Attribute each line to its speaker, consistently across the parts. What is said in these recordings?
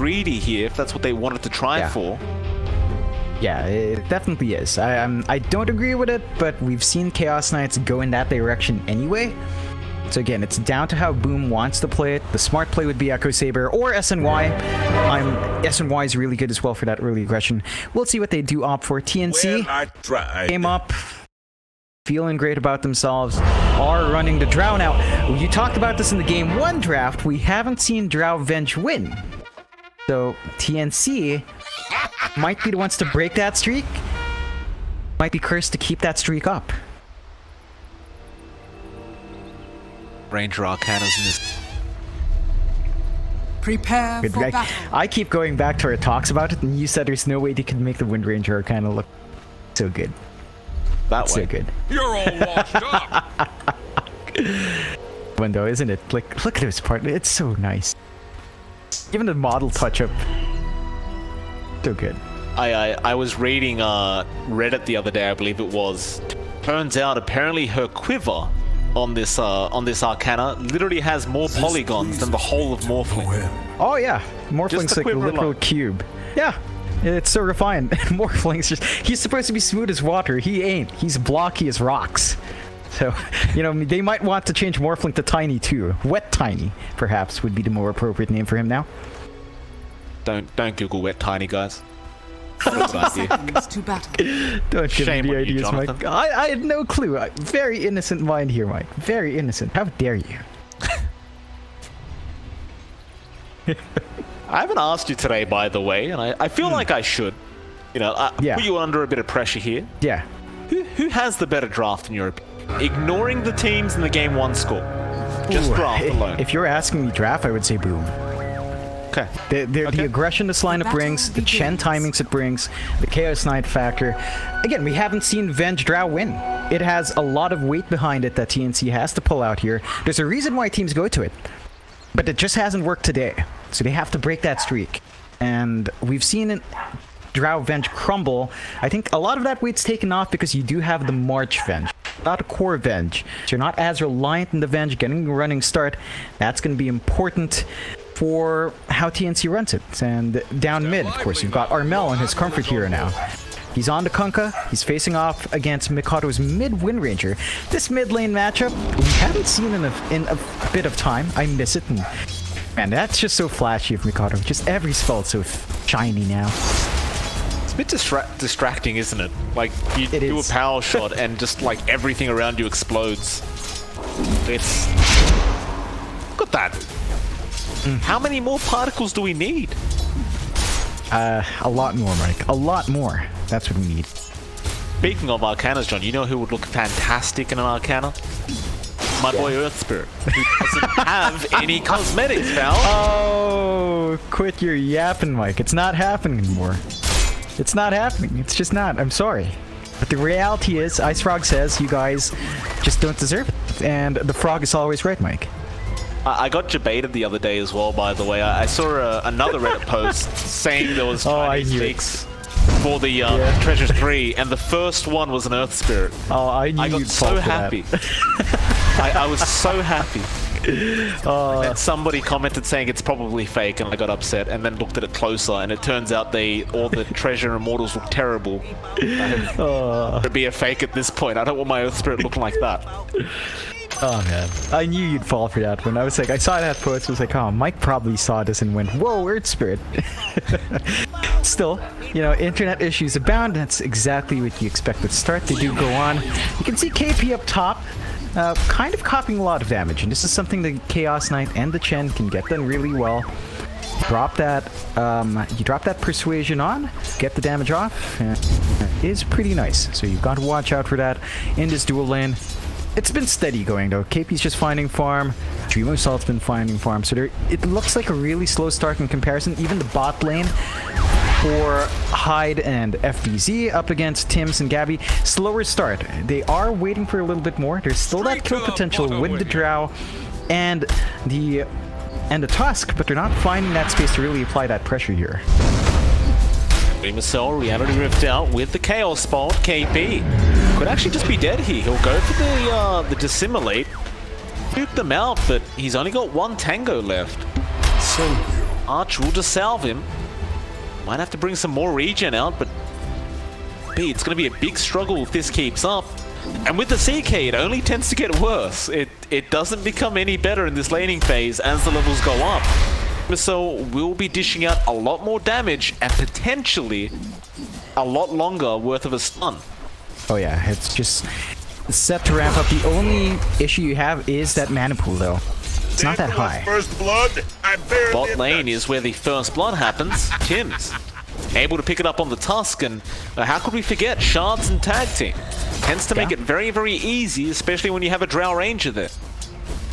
Speaker 1: greedy here if that's what they wanted to try for.
Speaker 2: Yeah, it definitely is. I don't agree with it, but we've seen Chaos Knights go in that direction anyway. So again, it's down to how Boom wants to play it. The smart play would be Echo Saber or SNY. SNY is really good as well for that early aggression. We'll see what they do opt for. TNC came up, feeling great about themselves, are running the Drow now. You talked about this in the Game 1 draft. We haven't seen Drow Venge win. So TNC might be the ones to break that streak. Might be cursed to keep that streak up.
Speaker 1: Ranger Arcanas in this.
Speaker 3: Prepare for battle.
Speaker 2: I keep going back to our talks about it, and you said there's no way they could make the Wind Ranger Arcana look so good.
Speaker 1: That way.
Speaker 2: So good.
Speaker 4: You're all washed up.
Speaker 2: Window, isn't it? Like, look at this part. It's so nice. Even the model touch-up. So good.
Speaker 1: I was reading Reddit the other day, I believe it was. Turns out apparently her quiver on this Arcana literally has more polygons than the whole of Morphling.
Speaker 2: Oh yeah, Morphling's like a literal cube. Yeah, it's so refined. Morphling's he's supposed to be smooth as water. He ain't. He's blocky as rocks. So, you know, they might want to change Morphling to Tiny too. Wet Tiny, perhaps, would be the more appropriate name for him now.
Speaker 1: Don't Google Wet Tiny, guys.
Speaker 3: 30 seconds to battle.
Speaker 2: Don't give me
Speaker 1: Shame
Speaker 2: the
Speaker 1: on you,
Speaker 2: ideas,
Speaker 1: Jonathan.
Speaker 2: Mike. I had no clue. Very innocent mind here, Mike. Very innocent. How dare you?
Speaker 1: I haven't asked you today, by the way, and I feel like I should. You know,
Speaker 2: Yeah.
Speaker 1: put you under a bit of pressure here.
Speaker 2: Yeah.
Speaker 1: Who has the better draft in your opinion? Ignoring the teams in the Game 1 score. Just draft alone.
Speaker 2: If you're asking me draft, I would say Boom.
Speaker 1: Okay.
Speaker 2: The aggression this lineup brings, the Chen timings it brings, the Chaos Knight factor. Again, we haven't seen Venge Drow win. It has a lot of weight behind it that TNC has to pull out here. There's a reason why teams go to it. But it just hasn't worked today. So they have to break that streak. And we've seen Drow Venge crumble. I think a lot of that weight's taken off because you do have the March Venge, not a core Venge. So you're not as reliant on the Venge getting a running start. That's going to be important for how TNC runs it. And down mid, of course, you've got Armel and his comfort hero now. He's on to Kunkka. He's facing off against Mikado's mid Wind Ranger. This mid lane matchup we haven't seen in a bit of time. I miss it. And man, that's just so flashy of Mikado. Just every spell is so shiny now.
Speaker 1: It's a bit distracting, isn't it? Like, you do a power shot and just like everything around you explodes. It's... Look at that. How many more particles do we need?
Speaker 2: A lot more, Mike. A lot more. That's what we need.
Speaker 1: Speaking of Arcanas, John, you know who would look fantastic in an Arcana? My boy Earth Spirit, who doesn't have any cosmetics, pal.
Speaker 2: Oh, quit your yapping, Mike. It's not happening anymore. It's not happening. It's just not. I'm sorry. But the reality is, Ice Frog says you guys just don't deserve it. And the frog is always right, Mike.
Speaker 1: I got debated the other day as well, by the way. I saw another Reddit post saying there was Chinese leaks for the Treasure 3, and the first one was an Earth Spirit.
Speaker 2: Oh, I knew
Speaker 1: I got
Speaker 2: you'd
Speaker 1: so happy. I was so happy. And somebody commented saying it's probably fake, and I got upset, and then looked at it closer, and it turns out all the Treasure Immortals look terrible. It'd be a fake at this point. I don't want my Earth Spirit looking like that.
Speaker 2: Oh man, I knew you'd fall for that one. I was like, I saw that post, I was like, oh, Mike probably saw this and went, whoa, Earth Spirit. Still, you know, internet issues abound. That's exactly what you expect at the start. They do go on. You can see KP up top, kind of copying a lot of damage, and this is something the Chaos Knight and the Chen can get done really well. Drop that, you drop that Persuasion on, get the damage off, and it is pretty nice. So you've got to watch out for that in this dual lane. It's been steady going though. KP's just finding farm. Dream Assault's been finding farm. So it looks like a really slow start in comparison. Even the bot lane for Hyde and FBZ up against Tims and Gabby, slower start. They are waiting for a little bit more. There's still that kill potential with the Drow and the Tusk, but they're not finding that space to really apply that pressure here.
Speaker 1: Cell Reality Rift out with the Chaos Spot. KP could actually just be dead here. He'll go for the Dissimulate, shoot them out, but he's only got one Tango left. Arch will just salve him. Might have to bring some more regen out, but B, it's going to be a big struggle if this keeps up. And with the CK, it only tends to get worse. It doesn't become any better in this laning phase as the levels go up. So we'll be dishing out a lot more damage and potentially a lot longer worth of a stun.
Speaker 2: Oh yeah, it's just set to ramp up. The only issue you have is that mana pool though. It's not that high.
Speaker 5: First blood, I bear
Speaker 1: Bot
Speaker 5: the
Speaker 1: lane
Speaker 5: effects.
Speaker 1: is where the first blood happens. Tims able to pick it up on the Tusk, and how could we forget Shards and Tag Team? Tends to make it very, very easy, especially when you have a Drow Ranger there.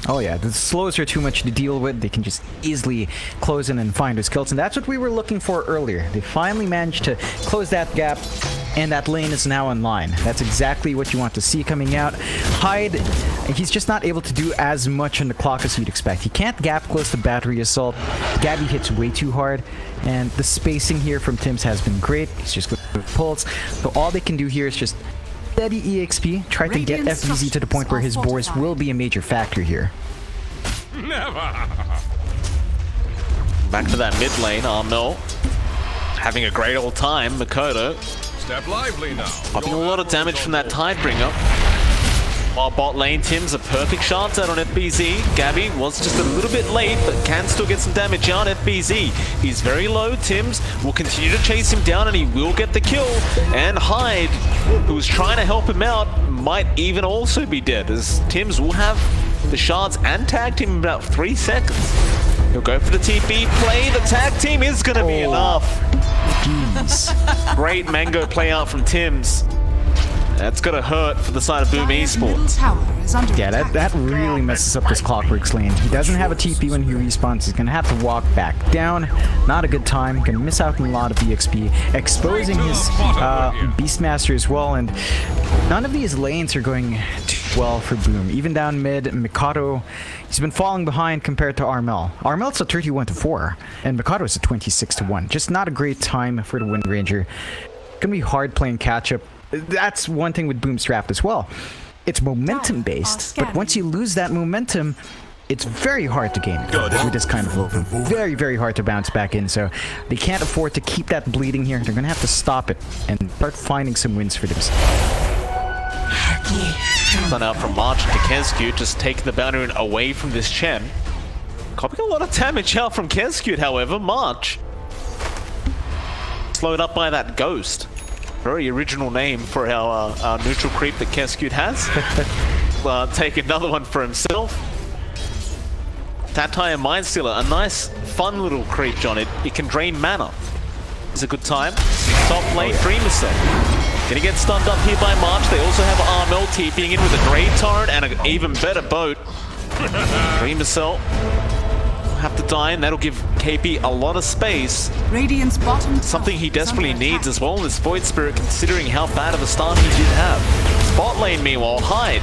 Speaker 2: Oh yeah, the slows are too much to deal with. They can just easily close in and find those kills, and that's what we were looking for earlier. They finally managed to close that gap, and that lane is now online. That's exactly what you want to see coming out. Hyde, he's just not able to do as much on the clock as you'd expect. He can't gap close the battery assault. Gabby hits way too hard, and the spacing here from Tims has been great. He's just good with pulls. So all they can do here is just steady EXP, try to get FBZ to the point where his boars will be a major factor here.
Speaker 4: Never.
Speaker 1: Back to that mid lane, Armel having a great old time. Makoto
Speaker 4: Step lively now.
Speaker 1: popping a lot of damage from that Tidebringer. While bot lane, Tim's a perfect shot out on FBZ. Gabby was just a little bit late, but can still get some damage out. FBZ, he's very low. Tims will continue to chase him down, and he will get the kill. And Hyde, who was trying to help him out, might even also be dead, as Tims will have the shards and tag team in about 3 seconds. He'll go for the TP play. The tag team is going to be enough.
Speaker 2: Jeez.
Speaker 1: Great mango play out from Tims. That's gonna hurt for the side of Boom
Speaker 3: Dire's middle
Speaker 1: Esports.
Speaker 3: tower is under
Speaker 2: Yeah,
Speaker 3: attack.
Speaker 2: that really messes up this Clockworks lane. He doesn't have a TP when he respawns. He's gonna have to walk back down. Not a good time. Gonna miss out on a lot of EXP. Exposing his Beastmaster as well. And none of these lanes are going too well for Boom. Even down mid, Mikado, he's been falling behind compared to Armel. Armel's a 31-4, and Mikado's a 26-1. Just not a great time for the Wind Ranger. Gonna be hard playing catch up. That's one thing with Boom's draft as well. It's momentum based, but once you lose that momentum, it's very hard to gain it with this kind of open. Very, very hard to bounce back in, so they can't afford to keep that bleeding here. They're gonna have to stop it and start finding some wins for themselves.
Speaker 1: Run out from March to Kezcute, just taking the boundary away from this Chen. Copying a lot of damage out from Kezcute, however. March slowed up by that Ghost. Very original name for our neutral creep that Kezcute has. Take another one for himself. Tatai and Mindstealer, a nice, fun little creep, John. It can drain mana. It's a good time. Top lane, Dreamercell. Gonna get stunned up here by March. They also have Armel TPing in with a Great Torrent and an even better boat. Dreamercell have to die, and that'll give KP a lot of space.
Speaker 3: Radiant's bottom tower
Speaker 1: Something he
Speaker 3: is
Speaker 1: desperately
Speaker 3: under
Speaker 1: needs
Speaker 3: attack.
Speaker 1: as well in this Void Spirit, considering how bad of a start he did have. Bot lane, meanwhile, Hyde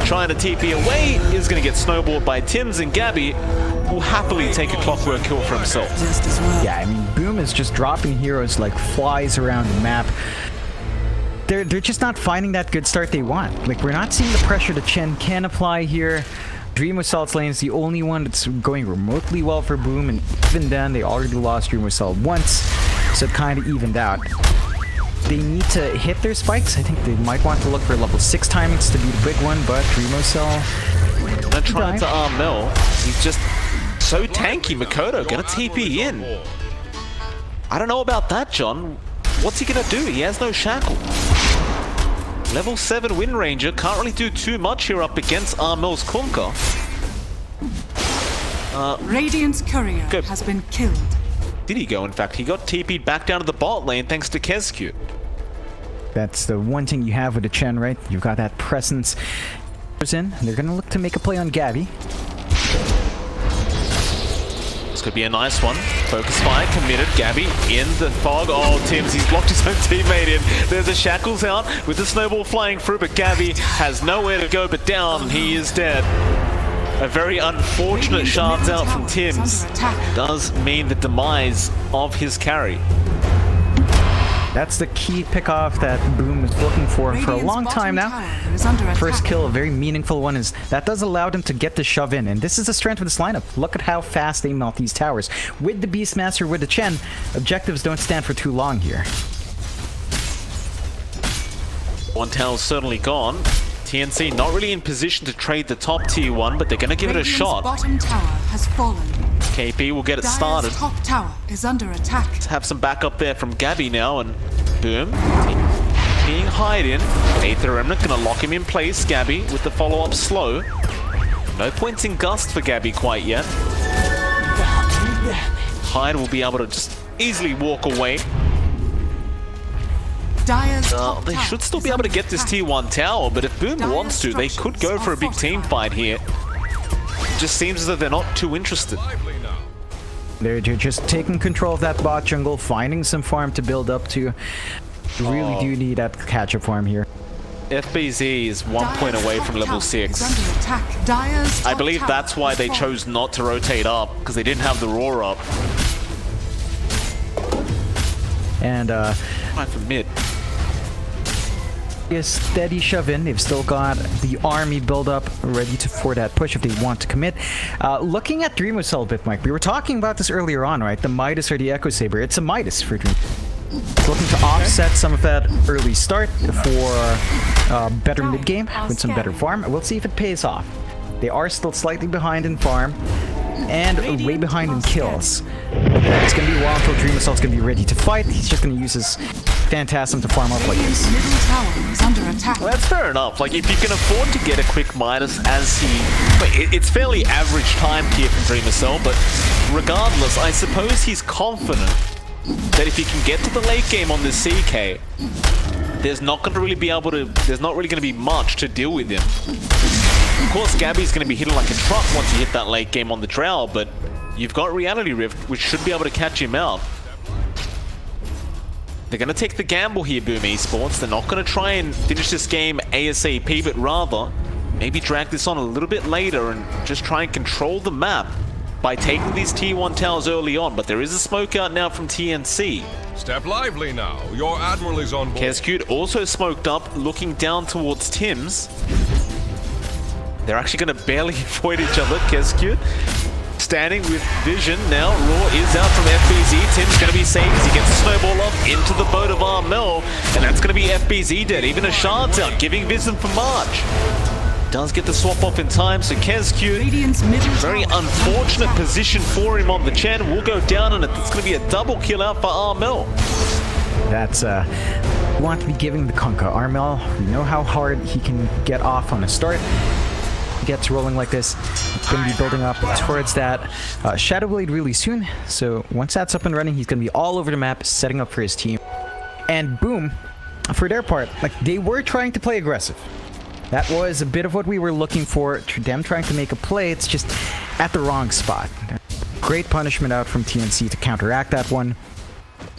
Speaker 1: trying to TP away is going to get snowballed by Tims, and Gabby will happily take a Clockwork kill for himself.
Speaker 3: Just as well.
Speaker 2: Yeah, I mean, Boom is just dropping heroes like flies around the map. They're just not finding that good start they want. Like, we're not seeing the pressure that Chen can apply here. Dream Assault's lane is the only one that's going remotely well for Boom, and even then, they already lost Dream Assault once, so it kind of evened out. They need to hit their spikes. I think they might want to look for level 6 timings to be the big one, but Dream Assault...
Speaker 1: They're trying to Armel. He's just so tanky. Makoto gonna TP in. I don't know about that, John. What's he gonna do? He has no shackle. Level 7 Wind Ranger can't really do too much here up against Armel's Kunkka.
Speaker 3: Radiant's courier
Speaker 1: Good.
Speaker 3: has been killed.
Speaker 1: Did he go, in fact? He got TP'd back down to the bot lane thanks to Kezcute.
Speaker 2: That's the one thing you have with the Chen, right? You've got that presence. In. They're gonna look to make a play on Gabby.
Speaker 1: This could be a nice one. Focus fire committed. Gabby in the fog. Oh, Tims, he's blocked his own teammate in. There's the shackles out with the snowball flying through, but Gabby has nowhere to go but down. He is dead. A very unfortunate
Speaker 3: Radiant's
Speaker 1: shards
Speaker 3: middle
Speaker 1: out from
Speaker 3: tower is
Speaker 1: Tims
Speaker 3: under attack.
Speaker 1: does mean the demise of his carry.
Speaker 2: That's the key pick-off that Boom is looking for a
Speaker 3: Radiant's
Speaker 2: long time
Speaker 3: bottom
Speaker 2: now.
Speaker 3: tower is under
Speaker 2: First
Speaker 3: attack.
Speaker 2: kill, a very meaningful one, is that does allow them to get the shove in, and this is the strength of this lineup. Look at how fast they melt these towers. With the Beastmaster, with the Chen, objectives don't stand for too long here.
Speaker 1: One tower's certainly gone. TNC not really in position to trade the top tier one, but they're going to give it a
Speaker 3: Radiant's
Speaker 1: shot.
Speaker 3: bottom tower has fallen.
Speaker 1: KP will get it
Speaker 3: Dire's
Speaker 1: started.
Speaker 3: top tower is under attack.
Speaker 1: Have some backup there from Gabby now, and boom. Being hide in. Aether Remnant gonna lock him in place. Gabby with the follow-up slow. No points in Gust for Gabby quite yet. Hyde will be able to just easily walk away.
Speaker 3: Dire's top
Speaker 1: They
Speaker 3: tower
Speaker 1: should still
Speaker 3: is
Speaker 1: be able to
Speaker 3: under
Speaker 1: get this
Speaker 3: attack.
Speaker 1: tier 1 tower, but if Boom
Speaker 3: Dire
Speaker 1: wants to, they could go
Speaker 3: structures
Speaker 1: for a
Speaker 3: are
Speaker 1: big team
Speaker 3: fortified.
Speaker 1: fight here. Just seems as though they're not too interested.
Speaker 4: Lively now.
Speaker 2: They're just taking control of that bot jungle, finding some farm to build up to. You really do need that catch-up farm here.
Speaker 1: FBZ is 1 point
Speaker 3: Dire's
Speaker 1: away
Speaker 3: top
Speaker 1: from level
Speaker 3: tower
Speaker 1: 6.
Speaker 3: is under attack. Dire's
Speaker 1: I
Speaker 3: top
Speaker 1: believe
Speaker 3: tower
Speaker 1: that's why
Speaker 3: has
Speaker 1: they
Speaker 3: fallen.
Speaker 1: chose not to rotate up, because they didn't have the roar up.
Speaker 2: And
Speaker 1: Right for mid.
Speaker 2: a steady shove in. They've still got the army build up ready for that push if they want to commit. Looking at Dream Cell a bit, Mike, we were talking about this earlier on, right? The Midas or the Echo Saber. It's a Midas for Dream. It's looking to offset some of that early start for better mid game with some better farm. We'll see if it pays off. They are still slightly behind in farm and way behind in kills. It's going to be a while until Dream Assault's going to be ready to fight. He's just going to use his Phantasm to farm up like
Speaker 3: Radiant's
Speaker 2: this.
Speaker 3: middle tower is under attack.
Speaker 1: Well, that's fair enough. Like, if you can afford to get a quick minus as he... But it's fairly average time here from Dreamer Cell, but regardless, I suppose he's confident that if he can get to the late game on this CK, there's not going to really be able to... There's not really going to be much to deal with him. Of course, Gabby's going to be hitting like a truck once you hit that late game on the Drow, but you've got Reality Rift, which should be able to catch him out. They're going to take the gamble here, Boom Esports. They're not going to try and finish this game ASAP, but rather maybe drag this on a little bit later and just try and control the map by taking these tier 1 towers early on. But there is a smoke out now from TNC.
Speaker 4: Step lively now. Your admiral is on board.
Speaker 1: Kescute also smoked up, looking down towards Tim's. They're actually going to barely avoid each other. Kescute standing with vision now. Raw is out from FBZ. Tim's going to be safe as he gets the snowball off into the boat of Armel. And that's going to be FBZ dead. Even a shard's out, giving vision for March. Does get the swap off in time, so Kescute,
Speaker 3: Radiant's middle
Speaker 1: very
Speaker 3: tower is under
Speaker 1: unfortunate
Speaker 3: attack.
Speaker 1: position for him on the Chen. Will go down, and it's going to be a double kill out for Armel.
Speaker 2: That's we want to be giving the Kunkka. Armel, we know how hard he can get off on a start. He gets rolling like this. He's going to be building up towards that Shadow Blade really soon. So once that's up and running, he's going to be all over the map, setting up for his team. And Boom, for their part, like they were trying to play aggressive. That was a bit of what we were looking for. Them trying to make a play. It's just at the wrong spot. Great punishment out from TNC to counteract that one.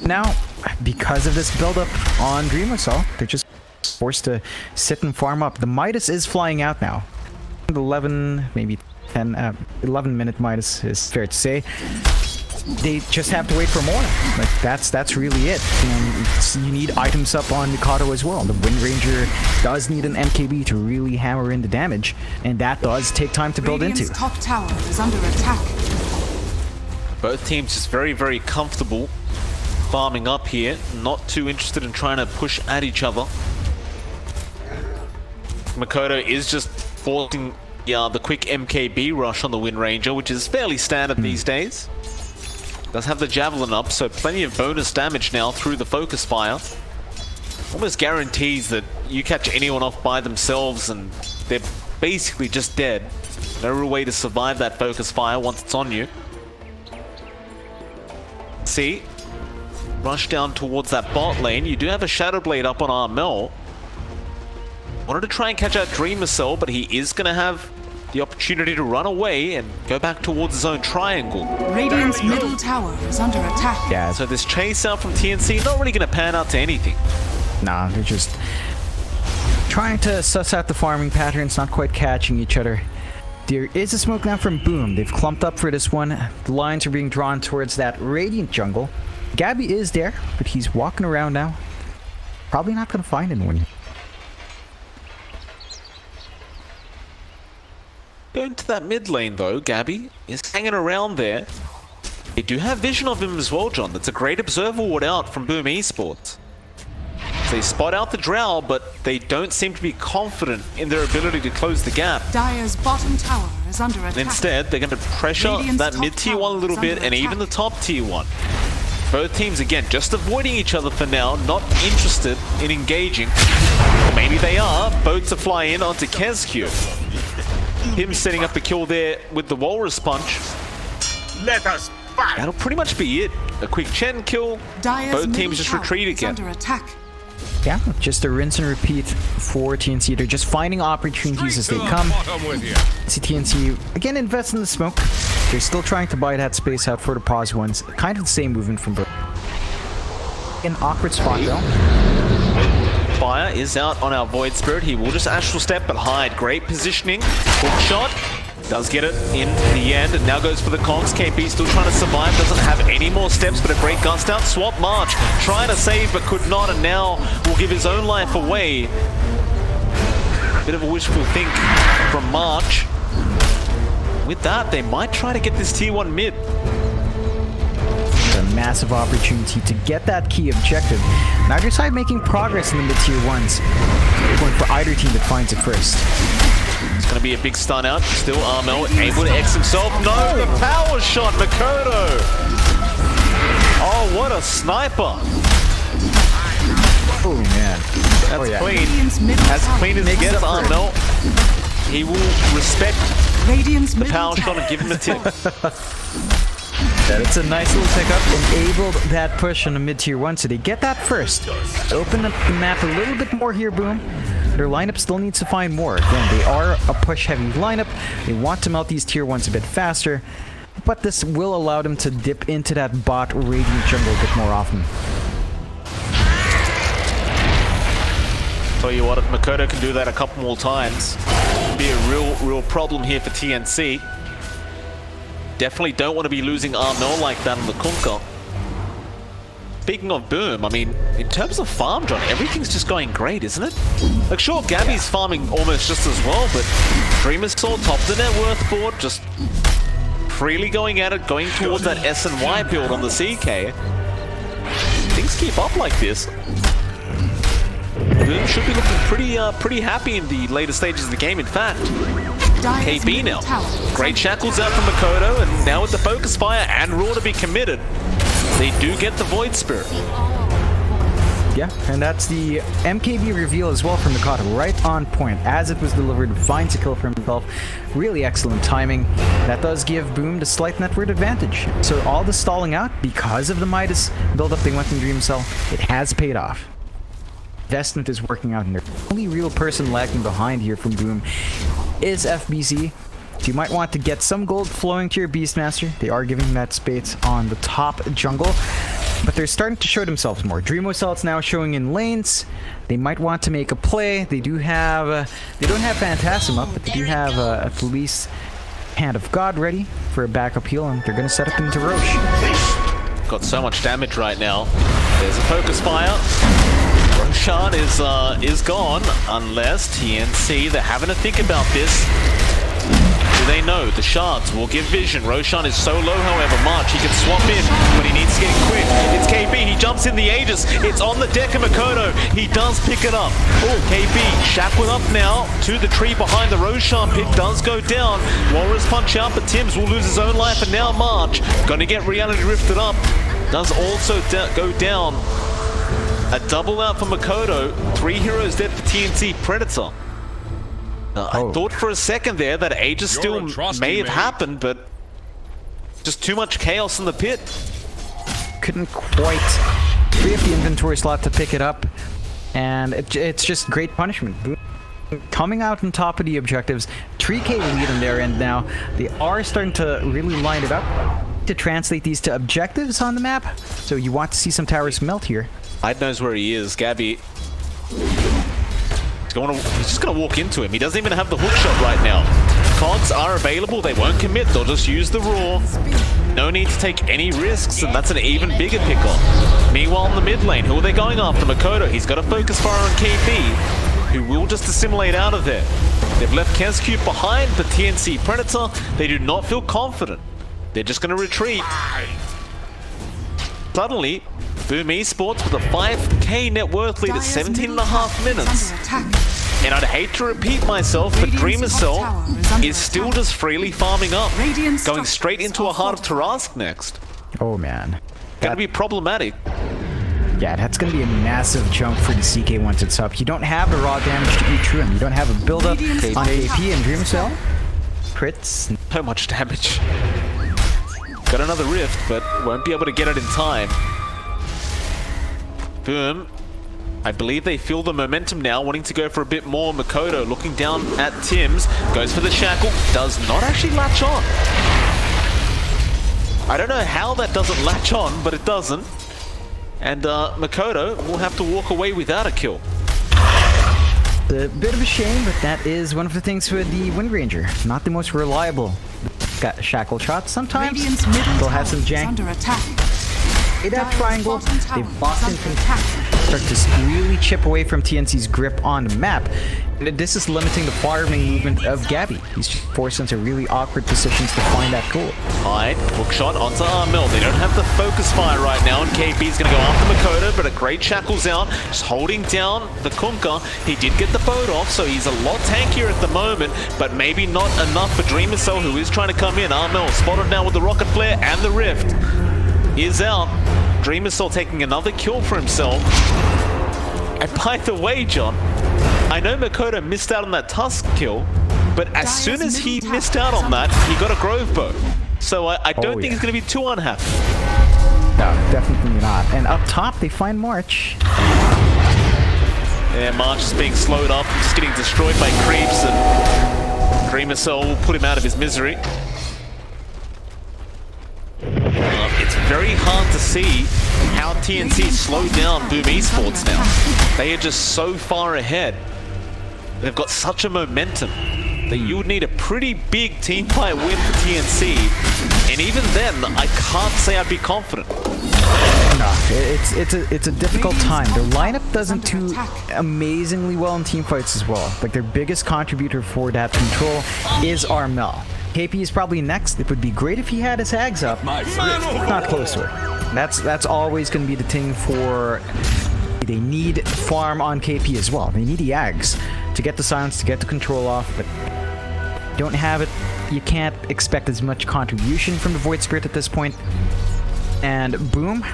Speaker 2: Now, because of this build-up on Dream Assault, they're just forced to sit and farm up. The Midas is flying out now. 11, maybe 10, 11-minute Midas is fair to say. They just have to wait for more. Like that's really it. And you need items up on Mikado as well. The Wind Ranger does need an MKB to really hammer in the damage, and that does take time to build
Speaker 3: Radiant's
Speaker 2: into.
Speaker 3: top tower is under attack.
Speaker 1: Both teams just very, very comfortable farming up here. Not too interested in trying to push at each other. Makoto is just forcing the quick MKB rush on the Wind Ranger, which is fairly standard these days. Does have the Javelin up, so plenty of bonus damage now through the Focus Fire. Almost guarantees that you catch anyone off by themselves and they're basically just dead. No real way to survive that Focus Fire once it's on you. See? Rush down towards that bot lane. You do have a Shadow Blade up on Armel. Wanted to try and catch out Dreamer Cell, but he is going to have the opportunity to run away and go back towards his own triangle.
Speaker 3: Radiant's middle tower is under attack.
Speaker 2: Yeah,
Speaker 1: So this chase out from TNC, not really going to pan out to anything.
Speaker 2: nah, they're just trying to suss out the farming patterns, not quite catching each other. There is a smoke now from Boom. They've clumped up for this one. The lines are being drawn towards that Radiant jungle. Gabby is there, but he's walking around now. Probably not gonna find anyone.
Speaker 1: Going to that mid lane though, Gabby is hanging around there. They do have vision of him as well, John. That's a great observer ward out from Boom Esports. So they spot out the Drow, but they don't seem to be confident in their ability to close the gap.
Speaker 3: Dire's bottom tower is under attack.
Speaker 1: Instead, they're going to pressure
Speaker 3: Radiant's
Speaker 1: that
Speaker 3: top
Speaker 1: mid tier
Speaker 3: tower
Speaker 1: 1 a little
Speaker 3: is
Speaker 1: bit
Speaker 3: under
Speaker 1: and even the
Speaker 3: attack.
Speaker 1: top tier 1. Both teams, again, just avoiding each other for now, not interested in engaging. Or maybe they are. Boat to fly in onto Kezq. Him setting up the kill there with the Walrus Punch.
Speaker 5: Let us fight.
Speaker 1: That'll pretty much be it. A quick Chen kill.
Speaker 3: Dire's
Speaker 1: Both
Speaker 3: middle
Speaker 1: teams just
Speaker 3: tower
Speaker 1: retreat
Speaker 3: is
Speaker 1: again.
Speaker 3: under attack.
Speaker 2: Yeah, just a rinse and repeat for TNC. They're just finding opportunities as they
Speaker 4: To the
Speaker 2: come.
Speaker 4: bottom with you.
Speaker 2: See TNC again invest in the smoke. They're still trying to buy that space out for the pause ones. Kind of the same movement from both. An awkward spot though.
Speaker 1: Fire is out on our Void Spirit. He will just Astral Step but hide. Great positioning. Hook shot. Does get it in the end and now goes for the Kongs. KP still trying to survive. Doesn't have any more steps but a great gust out. Swap March. Trying to save but could not and now will give his own life away. Bit of a wishful think from March. With that, they might try to get this tier 1 mid.
Speaker 2: A massive opportunity to get that key objective. Neither side making progress in the mid-tier 1s. Going for either team that finds it first.
Speaker 1: It's going to be a big stun out. Still Armel able to X himself. No, the power shot, Makoto. Oh, what a sniper.
Speaker 2: Oh man.
Speaker 1: That's clean.
Speaker 3: Radiant's middle
Speaker 1: As
Speaker 3: tower
Speaker 1: clean as it
Speaker 3: is
Speaker 1: gets,
Speaker 3: under
Speaker 1: Armel. He will respect
Speaker 3: Radiant's
Speaker 1: the
Speaker 3: middle
Speaker 1: power
Speaker 3: tower
Speaker 1: shot and give him a tip.
Speaker 2: It's a nice little pickup. Enabled that push on the mid-tier 1, so they get that first. Open up the map a little bit more here, Boom. Their lineup still needs to find more. Again, they are a push-heavy lineup. They want to melt these tier 1s a bit faster, but this will allow them to dip into that bot Radiant jungle a bit more often.
Speaker 1: Tell you what, if Makoto can do that a couple more times, it'll be a real problem here for TNC. Definitely don't want to be losing Armel like that on the Kunkka. Speaking of Boom, I mean, in terms of farm, John, everything's just going great, isn't it? Like, sure, Gabby's farming almost just as well, but Dreamer's Sword, top of the net worth board, just freely going at it, going towards that S and Y build on the CK. Things keep up like this. Boom should be looking pretty happy in the later stages of the game, in fact.
Speaker 3: Dire's
Speaker 1: KB
Speaker 3: middle
Speaker 1: now.
Speaker 3: tower is
Speaker 1: Great
Speaker 3: under
Speaker 1: shackles out from Makoto, and now with the focus fire and Raw to be committed, they do get the Void Spirit.
Speaker 2: Yeah, and that's the MKB reveal as well from Makoto, right on point. As it was delivered, finds a kill for himself. Really excellent timing. That does give Boom the slight net worth advantage. So all the stalling out, because of the Midas build-up they went in Dream Cell, it has paid off. Investment is working out in there. The only real person lagging behind here from Boom is FBC. So you might want to get some gold flowing to your Beastmaster. They are giving that space on the top jungle, but they're starting to show themselves more. Dreamo Celt's now showing in lanes. They might want to make a play. They do have, they don't have Phantasm up, but they do have at least Hand of God ready for a backup heal, and they're going to set up into Roche.
Speaker 1: Got so much damage right now. There's a focus fire. Roshan is gone, unless TNC, they're having to think about this. Do they know? The shards will give vision. Roshan is so low, however, March, he can swap in, but he needs to get quick. It's KB, he jumps in the Aegis. It's on the deck of Makoto. He does pick it up. Oh, KB, shackled up now to the tree behind the Roshan pick, does go down. Walrus punch out, but Tims will lose his own life, and now March, gonna get reality rifted up. Does also go down. A double out for Makoto. 3 heroes dead for TNC Predator. I thought for a second there that Aegis still may have happened, but just too much chaos in the pit.
Speaker 2: Couldn't quite free up the inventory slot to pick it up, and it's just great punishment. Coming out on top of the objectives, 3k lead on their end now. They are starting to really line it up to translate these to objectives on the map, so you want to see some towers melt here.
Speaker 1: Hyde knows where he is. Gabby He's just gonna walk into him. He doesn't even have the hook shot right now. Cogs are available. They won't commit. They'll just use the raw. No need to take any risks, and that's an even bigger pick-off. Meanwhile, in the mid lane, who are they going after? Makoto. He's got a focus fire on KP, who will just assimilate out of there. They've left Kenscube behind, but TNC Predator, they do not feel confident. They're just going to retreat. Suddenly, Boom Esports with a 5k net worth lead at 17.5 minutes. And I'd hate to repeat myself, but Dreamer Cell is still just freely farming up, going straight into a Heart of Tarask next.
Speaker 2: Oh man.
Speaker 1: Gonna be problematic.
Speaker 2: Yeah, that's going to be a massive jump for the CK once it's up. You don't have the raw damage to eat through him. You don't have a build-up on KP and Dream Cell. Crits.
Speaker 1: So much damage. Got another rift, but won't be able to get it in time. Boom. I believe they feel the momentum now, wanting to go for a bit more. Makoto looking down at Tim's. Goes for the shackle. Does not actually latch on. I don't know how that doesn't latch on, but it doesn't. And Makoto will have to walk away without a kill.
Speaker 2: A bit of a shame, but that is one of the things with the Wind Ranger. Not the most reliable. Got shackle shots sometimes. They'll have some jank. That triangle, they've lost in contact. Start to really chip away from TNC's grip on the map. And this is limiting the farming movement of Gabby. He's forced into really awkward positions to find that goal.
Speaker 1: Hide, hook shot onto Armel. They don't have the focus fire right now, and KP's going to go after Makoto, but a great shackles out, just holding down the Kunkka. He did get the boat off, so he's a lot tankier at the moment, but maybe not enough for Dreamer Cell, who is trying to come in. Armel spotted now with the rocket flare and the rift. Is out. Dreamer Cell taking another kill for himself. And by the way, John, I know Makoto missed out on that Tusk kill, but as soon as he missed out on that, he got a Grove Bow. So I don't think he's going to be too unhappy.
Speaker 2: No, definitely not. And up top, they find March.
Speaker 1: Yeah, March is being slowed up, just getting destroyed by creeps, and Dreamer Cell will put him out of his misery. It's very hard to see how TNC slowed down Boom Esports now. They are just so far ahead. They've got such a momentum that you would need a pretty big team fight win for TNC. And even then, I can't say I'd be confident.
Speaker 2: No, it's a difficult time. Their lineup doesn't do amazingly well in team fights as well. Like their biggest contributor for that control is Armel. KP is probably next. It would be great if he had his hags up. Not close to it. That's always going to be the thing for... They need farm on KP as well. They need the Ags to get the silence, to get the control off, but don't have it. You can't expect as much contribution from the Void Spirit at this point. And Boom,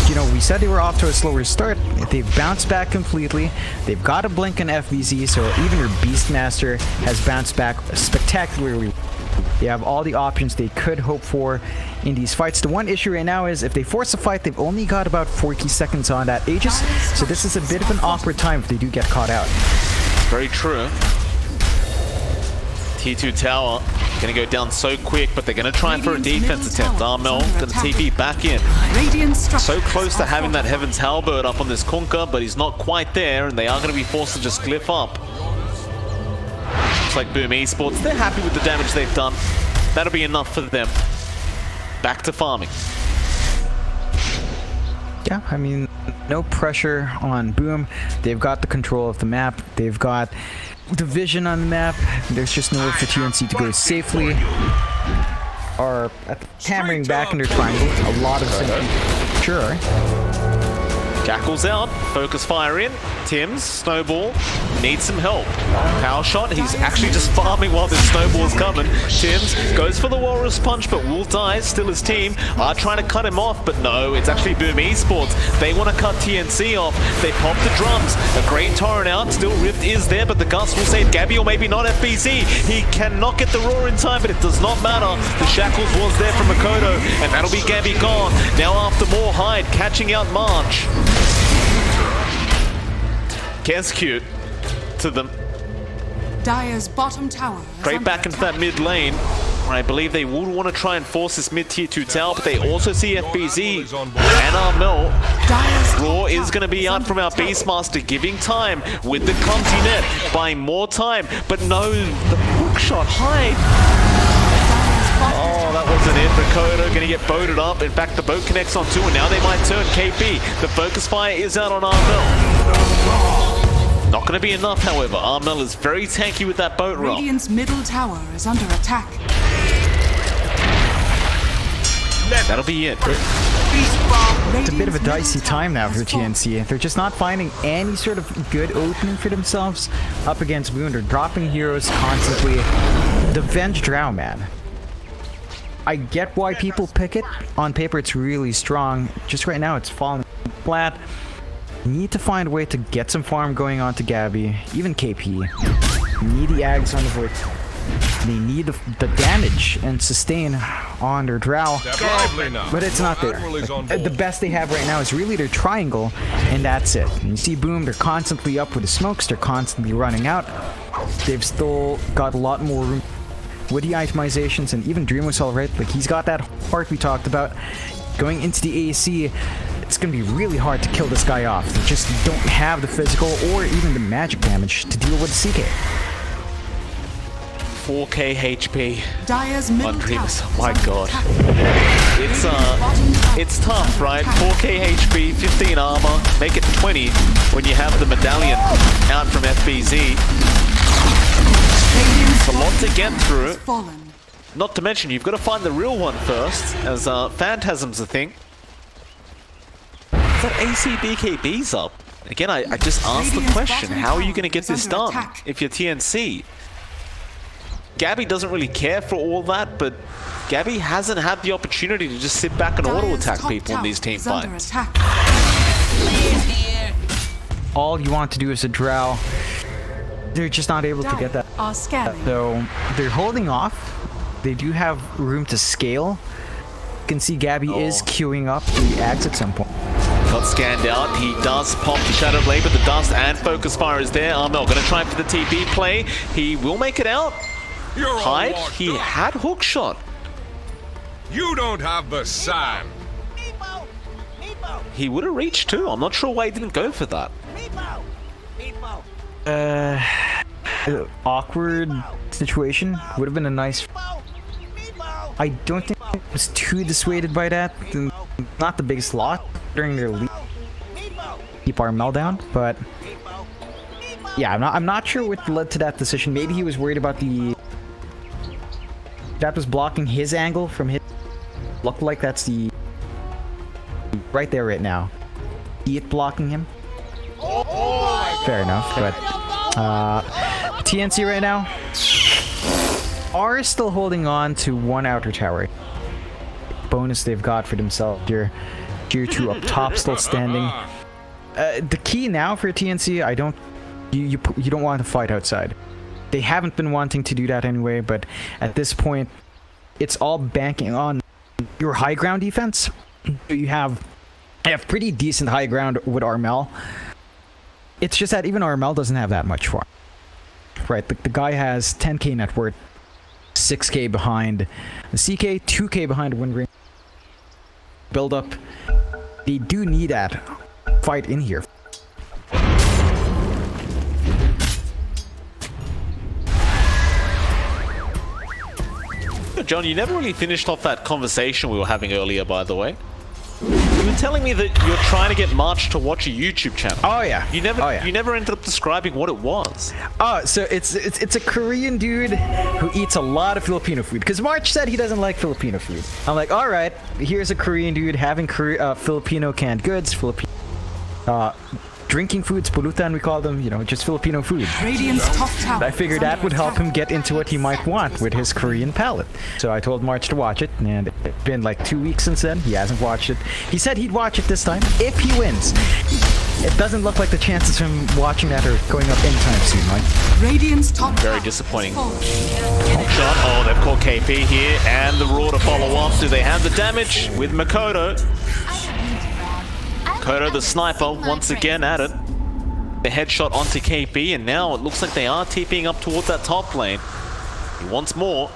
Speaker 2: you know, we said they were off to a slower start. They've bounced back completely. They've got a blink in FBZ, so even your Beastmaster has bounced back spectacularly. They have all the options they could hope for in these fights. The one issue right now is if they force a fight, they've only got about 40 seconds on that Aegis, so this is a bit of an awkward time if they do get caught out.
Speaker 1: Very true. T2 tower gonna go down so quick, but they're gonna try for a defense attempt. Armel gonna TP back in. So close to having that Heaven's Halberd up on this Kunkka, but he's not quite there, and they are gonna be forced to just glyph up. Looks like Boom Esports, they're happy with the damage they've done. That'll be enough for them. Back to farming.
Speaker 2: Yeah, I mean, no pressure on Boom. They've got the control of the map. They've got the vision on the map. There's just nowhere for TNC to go safely. Are hammering back in their triangle. A lot of sympathy. Sure.
Speaker 1: Jackal's out, focus fire in, Tim's, Snowball, needs some help. Power shot, he's actually just farming while this Snowball's coming. Tim's goes for the Walrus Punch, but will die, still his team are trying to cut him off, but no, it's actually Boom Esports. They want to cut TNC off, they pop the drums, a great torrent out, still Rift is there, but the Gust will save Gabby, or maybe not FBZ. He cannot get the Roar in time, but it does not matter. The Shackles was there from Makoto, and that'll be Gabby gone. Now after more Hyde, catching out March. Gets cute to them.
Speaker 3: Dire's bottom tower.
Speaker 1: Straight back into that mid lane. I believe they would want to try and force this mid-tier 2 tower, but they also see FBZ and Armel.
Speaker 3: Dire's
Speaker 1: Raw
Speaker 3: top
Speaker 1: is
Speaker 3: tower
Speaker 1: going to be
Speaker 3: is
Speaker 1: out
Speaker 3: under
Speaker 1: from our
Speaker 3: attack.
Speaker 1: Beastmaster, giving time with the clumsy net, buying more time, but no, the hook shot hide. Oh, that wasn't it. Dakota going to get boated up. In fact, the boat connects on 2, and now they might turn KP. The focus fire is out on Armel. Not going to be enough, however. Armel is very tanky with that boat roll.
Speaker 3: Radiant's middle tower is under attack.
Speaker 1: That'll be it.
Speaker 2: It's a bit of a dicey time now for TNC. They're just not finding any sort of good opening for themselves up against Boon. They're dropping heroes constantly. The Venge Drow, man. I get why people pick it. On paper, it's really strong. Just right now, it's falling flat. Need to find a way to get some farm going on to Gabby, even KP. Need the Ags on the board. They need the damage and sustain on their Drow,
Speaker 4: Step lively now.
Speaker 2: but it's not there.
Speaker 4: Admiral is on
Speaker 2: The
Speaker 4: board.
Speaker 2: best they have right now is really their triangle, and that's it. And you see Boom, they're constantly up with the smokes, they're constantly running out. They've still got a lot more room with the itemizations, and even Dream was alright. Like, he's got that heart we talked about. Going into the AC, it's going to be really hard to kill this guy off. They just don't have the physical or even the magic damage to deal with CK.
Speaker 1: 4k HP.
Speaker 3: Dire's middle
Speaker 1: On
Speaker 3: tower
Speaker 1: Dreams.
Speaker 3: is
Speaker 1: My
Speaker 3: under
Speaker 1: God.
Speaker 3: attack.
Speaker 1: It's tough, right? 4k HP, 15 armor, make it 20 when you have the medallion out from FBZ.
Speaker 3: Radiant's
Speaker 1: A lot to get through.
Speaker 3: has fallen.
Speaker 1: Not to mention, you've got to find the real one first, as Phantasm's a thing. But ACBKB's up. Again, I just asked the question, how are you going to get this done if you're TNC? Gabby doesn't really care for all that, but Gabby hasn't had the opportunity to just sit back and auto-attack
Speaker 3: Top
Speaker 1: people in
Speaker 3: tower
Speaker 1: these team
Speaker 3: is under
Speaker 1: fights.
Speaker 3: attack.
Speaker 2: All you want to do is a Drow. They're just not able to get that.
Speaker 3: Are scanning.
Speaker 2: So they're holding off. They do have room to scale. You can see Gabby is queuing up the axe at some point.
Speaker 1: Got scanned out. He does pop the Shadow Blade, but the dust and focus fire is there. Armel going to try for the TP play. He will make it out.
Speaker 4: You're all
Speaker 1: Hide.
Speaker 4: washed
Speaker 1: He
Speaker 4: up.
Speaker 1: had hook shot.
Speaker 4: You don't have the sand.
Speaker 1: He would have reached too. I'm not sure why he didn't go for that.
Speaker 2: Awkward situation. Would have been a nice. I don't think I was too dissuaded by that. Not the biggest loss during their lead. Keep Armel down, but yeah, I'm not sure what led to that decision. Maybe he was worried about the that was blocking his angle from his. Looked like that's the right there right now. See it blocking him. Fair enough, but TNC right now are still holding on to one outer tower. Bonus they've got for themselves here. Tier 2 up top still standing. The key now for TNC, you don't want to fight outside. They haven't been wanting to do that anyway, but at this point, it's all banking on your high ground defense. You have pretty decent high ground with Armel. It's just that even Armel doesn't have that much farm. Right, the guy has 10k net worth, 6k behind the CK, 2k behind Windring. Build up. They do need that fight in here.
Speaker 1: John, you never really finished off that conversation we were having earlier, by the way. You were telling me that you're trying to get March to watch a YouTube channel.
Speaker 2: Oh yeah.
Speaker 1: You never,
Speaker 2: Oh, yeah.
Speaker 1: you never ended up describing what it was.
Speaker 2: Oh, so it's a Korean dude who eats a lot of Filipino food. Because March said he doesn't like Filipino food. I'm like, all right, here's a Korean dude having Filipino canned goods, Filipino drinking foods, pulutan we call them, you know, just Filipino food.
Speaker 3: Radiant's top tower.
Speaker 2: I figured
Speaker 3: is
Speaker 2: that
Speaker 3: under
Speaker 2: would help
Speaker 3: attack.
Speaker 2: him get into what he might want with his Korean palate. So I told March to watch it, and it's been like 2 weeks since then. He hasn't watched it. He said he'd watch it this time if he wins. It doesn't look like the chances of him watching that are going up anytime soon, right?
Speaker 3: Radiant's top
Speaker 1: Very
Speaker 3: tower
Speaker 1: disappointing.
Speaker 3: has fallen.
Speaker 1: Hook shot. Oh, they've caught KP here, and the Raw to follow up. Do they have the damage with Makoto? Makoto, the sniper, once again at it. The headshot onto KP, and now it looks like they are TPing up towards that top lane. He wants more.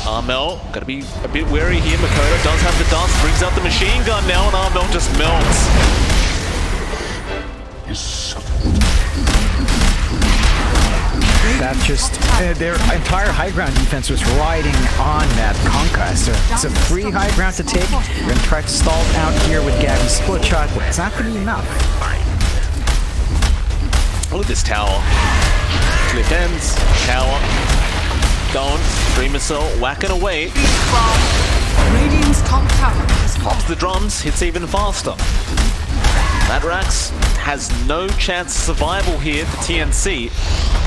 Speaker 1: Armel, gotta be a bit wary here. Makoto does have the dust, brings out the machine gun now, and Armel just melts.
Speaker 2: That just, their entire high ground defense was riding on that Conquest. So it's a free high ground to take. We're gonna try to stall out here with Gabby's split shot, but it's not gonna be enough.
Speaker 1: Look at this tower. Clip ends, tower, going, Dream Missile, whacking away.
Speaker 3: Radiant's top tower has
Speaker 1: Pops the drums, hits even faster. Matrax has no chance of survival here for TNC.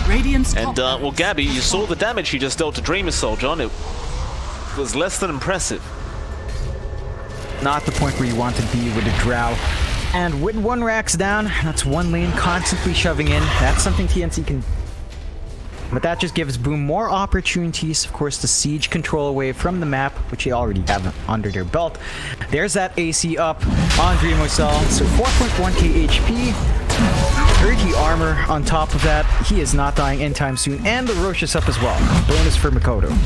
Speaker 3: Radiant's
Speaker 1: And,
Speaker 3: top
Speaker 1: well, Gabby, you saw the damage he just dealt to Dream Missile, John. It was less than impressive.
Speaker 2: Not the point where you want to be with a Drow. And with one Rax down, that's one lane constantly shoving in. That's something TNC can... But that just gives Boom more opportunities, of course, to siege control away from the map, which they already have under their belt. There's that AC up on Dream Missile, so 4.1k HP, 30 armor on top of that. He is not dying anytime soon, and the Roche is up as well. Bonus for Makoto.
Speaker 3: Roshan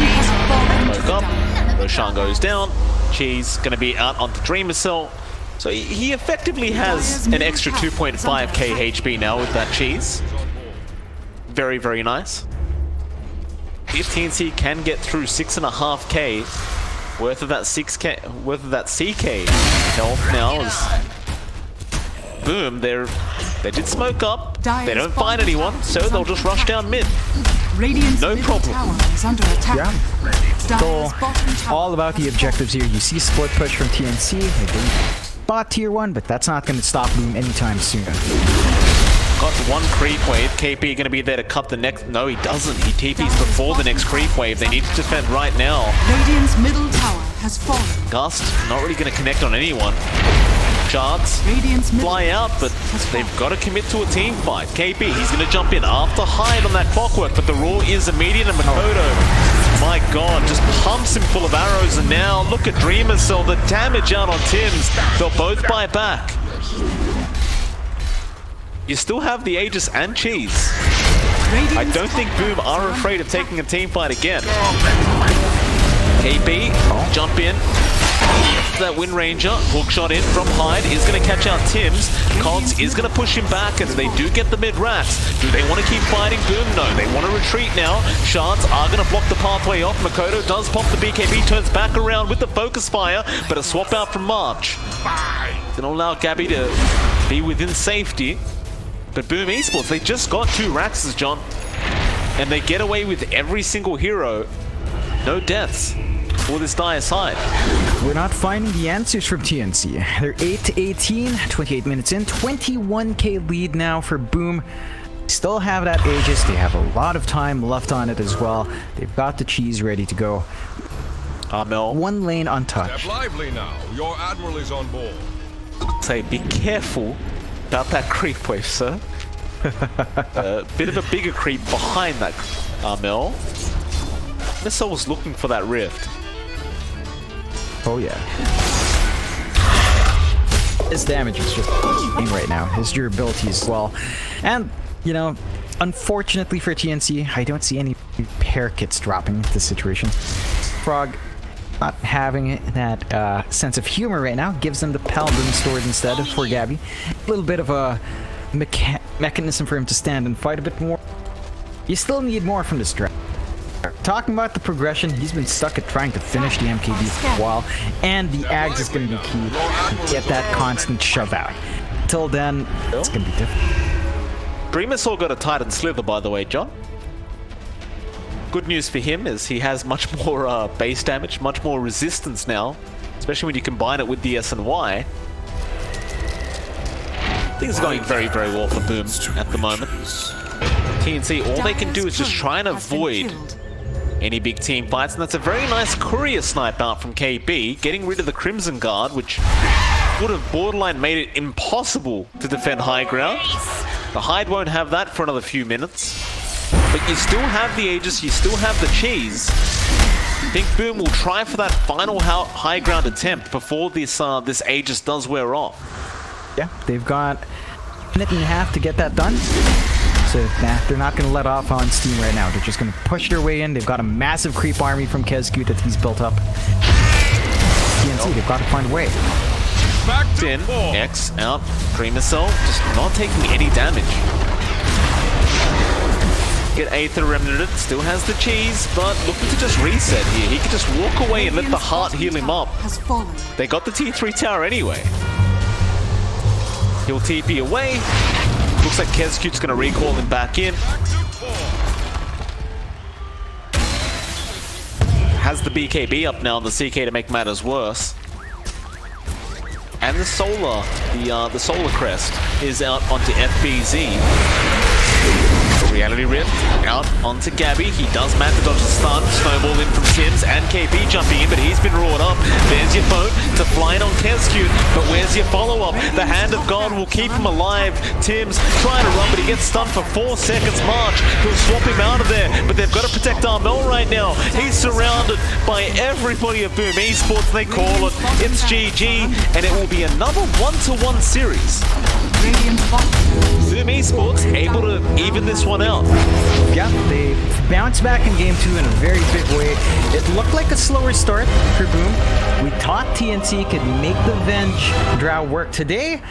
Speaker 3: has fallen to
Speaker 1: Woke
Speaker 3: the
Speaker 1: up,
Speaker 3: down.
Speaker 1: Roshan goes down. Cheese gonna be out onto Dream Missile. So he effectively has an extra 2.5k HP now with that Cheese. Very, very nice. If TNC can get through 6.5k worth of that 6k, worth of that CK health now, is Boom. They did smoke up. They don't find anyone, so they'll just rush down mid.
Speaker 3: Radiant's
Speaker 1: No
Speaker 3: middle
Speaker 1: problem.
Speaker 3: tower is under attack.
Speaker 2: Yeah.
Speaker 3: Dire's bottom tower
Speaker 2: All about the
Speaker 3: has
Speaker 2: objectives here. You see split push from TNC. They didn't spot tier 1, but that's not going to stop Boom anytime soon.
Speaker 1: Got one creep wave. KP gonna be there to cut the next. No, he doesn't. He TPs before the next creep wave. They need to defend right now.
Speaker 3: Radiant's middle tower has fallen.
Speaker 1: Gust not really gonna connect on anyone. Shards
Speaker 3: Radiant's middle
Speaker 1: fly out, but they've got to commit to a team fight. KP, he's gonna jump in after hide on that clockwork, but the raw is immediate, and Makoto, my god, just pumps him full of arrows, and now look at Dreamer Cell, the damage out on Tim's. They'll both buy back. You still have the Aegis and Cheese. I don't think Boom are afraid of taking a team fight again. KB, jump in. That Wind Ranger, hook shot in from Hyde, is going to catch out Tim's. Cogs is going to push him back, and they do get the mid-racks. Do they want to keep fighting Boom? No, they want to retreat now. Shards are going to block the pathway off. Makoto does pop the BKB, turns back around with the focus fire, but a swap out from March. Going to allow Gabby to be within safety. But Boom Esports, they just got 2 Raxes, John. And they get away with every single hero. No deaths for this dire side.
Speaker 2: We're not finding the answers from TNC. They're 8-18, 28 minutes in, 21k lead now for Boom. Still have that Aegis. They have a lot of time left on it as well. They've got the Cheese ready to go.
Speaker 1: Armel,
Speaker 2: One lane untouched.
Speaker 4: Step lively now. Your admiral is on board.
Speaker 1: say be careful about that creep wave, sir. A bit of a bigger creep behind that Armel. Missile was looking for that rift.
Speaker 2: Oh yeah. His damage is just in right now. His durability as well. And, you know, unfortunately for TNC, I don't see any repair kits dropping this situation. Frog not having that sense of humor right now gives them the Paladin sword instead for Gabby. A little bit of a mechanism for him to stand and fight a bit more. You still need more from this draft. Talking about the progression, he's been stuck at trying to finish the MKB for a while, and the Ags is going to be key to get that constant shove out. Till then, it's going to be different.
Speaker 1: Dreamersaw got a Titan Slither, by the way, John. Good news for him is he has much more base damage, much more resistance now, especially when you combine it with the S and Y. Things are going very, very well for Boom at the moment. TNC, all they can do is just try and avoid any big team fights, and that's a very nice courier snipe out from KB, getting rid of the Crimson Guard, which would have borderline made it impossible to defend high ground. The Hyde won't have that for another few minutes. But you still have the Aegis, you still have the Cheese. I think Boom will try for that final high ground attempt before this Aegis does wear off.
Speaker 2: Yeah, they've got a minute and a half to get that done. So nah, they're not gonna let off on steam right now. They're just gonna push their way in. They've got a massive creep army from Kezku that he's built up. TNC, they've got to find a way.
Speaker 4: Back to
Speaker 1: In,
Speaker 4: ball.
Speaker 1: X out, Premacell, just not taking any damage. Get Aether Remnant, still has the cheese, but looking to just reset here. He could just walk away and let the
Speaker 3: Radiant's
Speaker 1: heart
Speaker 3: bottom
Speaker 1: heal him
Speaker 3: tower
Speaker 1: up.
Speaker 3: Has fallen.
Speaker 1: They got the T3 tower anyway. He'll TP away. Looks like Kezcute's gonna recall him back in. Has the BKB up now, the CK to make matters worse. And the Solar, the Solar Crest is out onto FBZ. Reality Rift out onto Gabby. He does manage to dodge the stun. Snowball in from Sims and KP jumping in, but he's been roared up. There's your boat to fly in on Kezcute, but where's your follow-up? The hand of God will keep him alive. Tim's trying to run, but he gets stunned for 4 seconds. March, he'll swap him out of there, but they've got to protect Armel right now. He's surrounded by everybody at Boom Esports. They call it. It's GG, and it will be another 1-to-1 series.
Speaker 3: Radiant's bottom tower is
Speaker 1: Boom Esports able to even this one out.
Speaker 2: Yeah, they bounced back in game 2 in a very big way. It looked like a slower start for Boom. We thought TNC could make the Venge Drow work today,